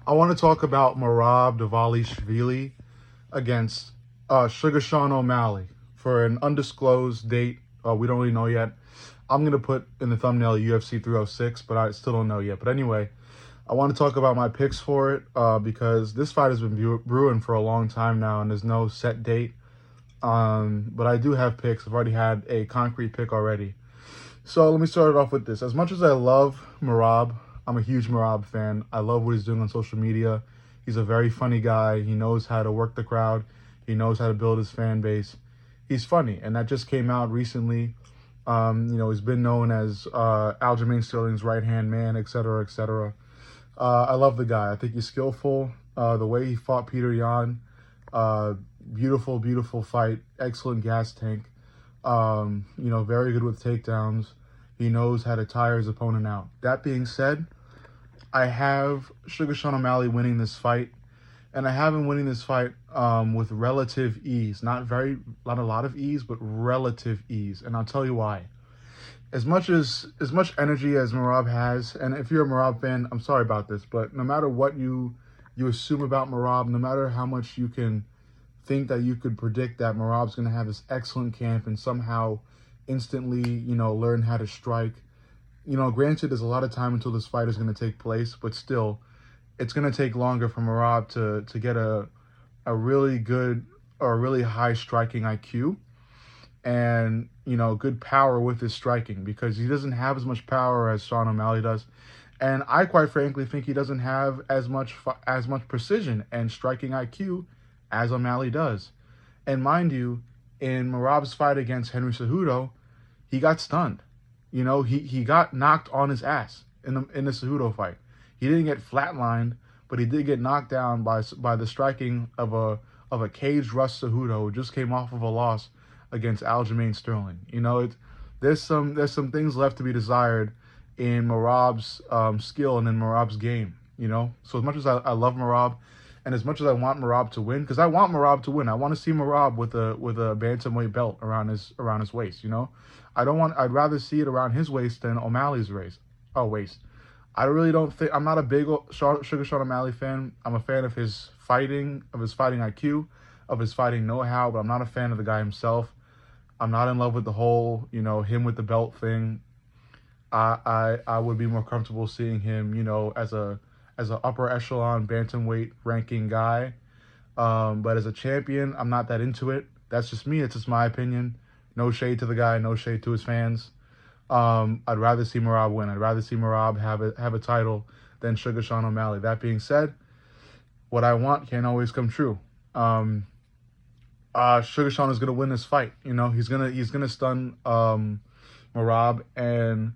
I want to talk about Merab Dvalishvili against Sugar Sean O'Malley for an undisclosed date. We don't really know yet. I'm going to put in the thumbnail UFC 306, but I still don't know yet. But anyway, I want to talk about my picks for it because this fight has been brewing for a long time now, and there's no set date. But I do have picks. I've already had a concrete pick already. So let me start it off with this. As much as I love Merab, I'm a huge Merab fan. I love what he's doing on social media. He's a very funny guy. He knows how to work the crowd. He knows how to build his fan base. He's funny, and that just came out recently. He's been known as Aljamain Sterling's right-hand man, etc., etc. I love the guy. I think he's skillful. The way he fought Peter Yan, beautiful, beautiful fight. Excellent gas tank. Very good with takedowns. He knows how to tire his opponent out. That being said, I have Sugar Sean O'Malley winning this fight, and I have him winning this fight with relative ease. Not a lot of ease, but relative ease. And I'll tell you why. As much energy as Merab has, and if you're a Merab fan, I'm sorry about this, but no matter what you assume about Merab, no matter how much you can think that you could predict that Merab's going to have this excellent camp and somehow instantly, learn how to strike. Granted, there's a lot of time until this fight is going to take place, but still, it's going to take longer for Merab to get a really good or a really high striking IQ and, good power with his striking, because he doesn't have as much power as Sean O'Malley does. And I quite frankly think he doesn't have as much precision and striking IQ as O'Malley does. And mind you, in Merab's fight against Henry Cejudo, he got stunned. He got knocked on his ass in the Cejudo fight. He didn't get flatlined, but he did get knocked down by the striking of a caged Russ Cejudo, who just came off of a loss against Aljamain Sterling. There's some things left to be desired in Merab's skill and in Merab's game. So as much as I love Merab, and as much as I want Merab to win, because I want Merab to win, I want to see Merab with a bantamweight belt around his waist. I'd rather see it around his waist than O'Malley's waist. I'm not a big Sugar Sean O'Malley fan. I'm a fan of his fighting IQ, of his fighting know-how, but I'm not a fan of the guy himself. I'm not in love with the whole, him with the belt thing. I would be more comfortable seeing him, as an upper echelon bantamweight ranking guy. But as a champion, I'm not that into it. That's just me. It's just my opinion. No shade to the guy. No shade to his fans. I'd rather see Merab win. I'd rather see Merab have a title than Sugar Sean O'Malley. That being said, what I want can't always come true. Sugar Sean is gonna win this fight. He's gonna stun Merab, and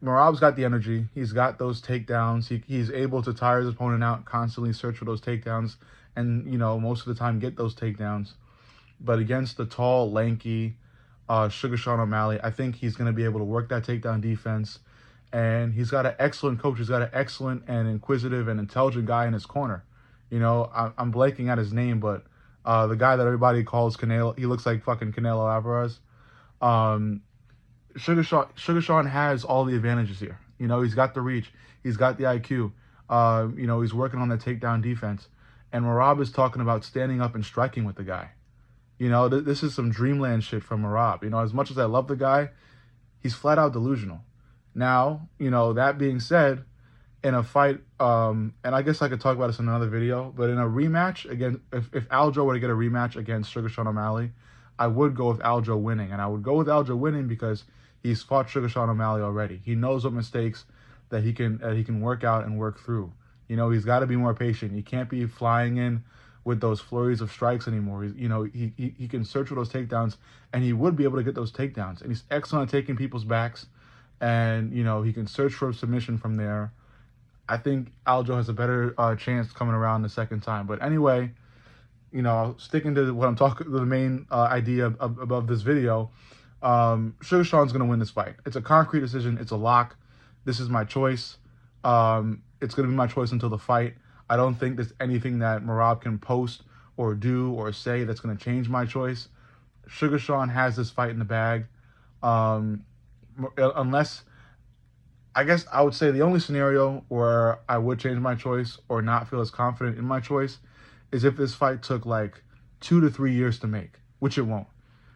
Merab's got the energy. He's got those takedowns. He's able to tire his opponent out, constantly search for those takedowns, and most of the time get those takedowns. But against the tall, lanky Sugar Sean O'Malley, I think he's going to be able to work that takedown defense. And he's got an excellent coach. He's got an excellent and inquisitive and intelligent guy in his corner. I'm blanking at his name, but the guy that everybody calls Canelo, he looks like fucking Canelo Alvarez. Sugar Sean has all the advantages here. He's got the reach. He's got the IQ. He's working on the takedown defense. And Merab is talking about standing up and striking with the guy. This is some dreamland shit from Merab. As much as I love the guy, he's flat out delusional. Now, that being said, in a fight, and I guess I could talk about this in another video, but in a rematch, again, if Aljo were to get a rematch against Sugar Sean O'Malley, I would go with Aljo winning. And I would go with Aljo winning because he's fought Sugar Sean O'Malley already. He knows what mistakes that he can work out and work through. He's got to be more patient. He can't be flying in with those flurries of strikes anymore. He can search for those takedowns, and he would be able to get those takedowns. And he's excellent at taking people's backs, and he can search for a submission from there. I think Aljo has a better chance coming around the second time. But anyway, sticking to what I'm talking, the main idea above this video, Sugar Sean's gonna win this fight. It's a concrete decision. It's a lock. This is my choice. It's gonna be my choice until the fight. I don't think there's anything that Merab can post or do or say that's going to change my choice. Sugar Sean has this fight in the bag. Unless I guess I would say the only scenario where I would change my choice or not feel as confident in my choice is if this fight took like 2 to 3 years to make, which it won't.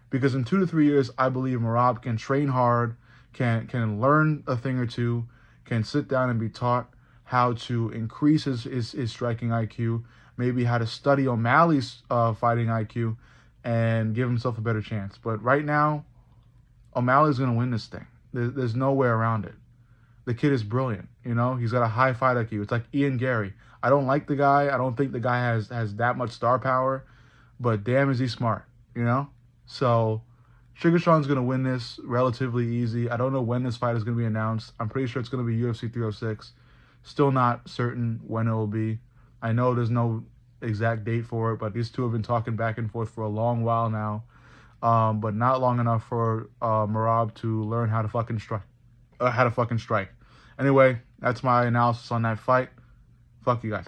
Because in 2 to 3 years, I believe Marab can train hard, can learn a thing or two, can sit down and be taught how to increase his striking IQ, maybe how to study O'Malley's fighting IQ, and give himself a better chance. But right now, O'Malley's going to win this thing. There's no way around it. The kid is brilliant. You know, he's got a high fight IQ. It's like Ian Gary. I don't like the guy. I don't think the guy has that much star power, but damn is he smart. You know, so Sugar Sean's gonna win this relatively easy. I don't know when this fight is gonna be announced. I'm pretty sure it's gonna be UFC 306. Still not certain when it will be. I know there's no exact date for it, but these two have been talking back and forth for a long while now. But not long enough for Marab to learn how to fucking strike. How to fucking strike. Anyway, that's my analysis on that fight. Fuck you guys.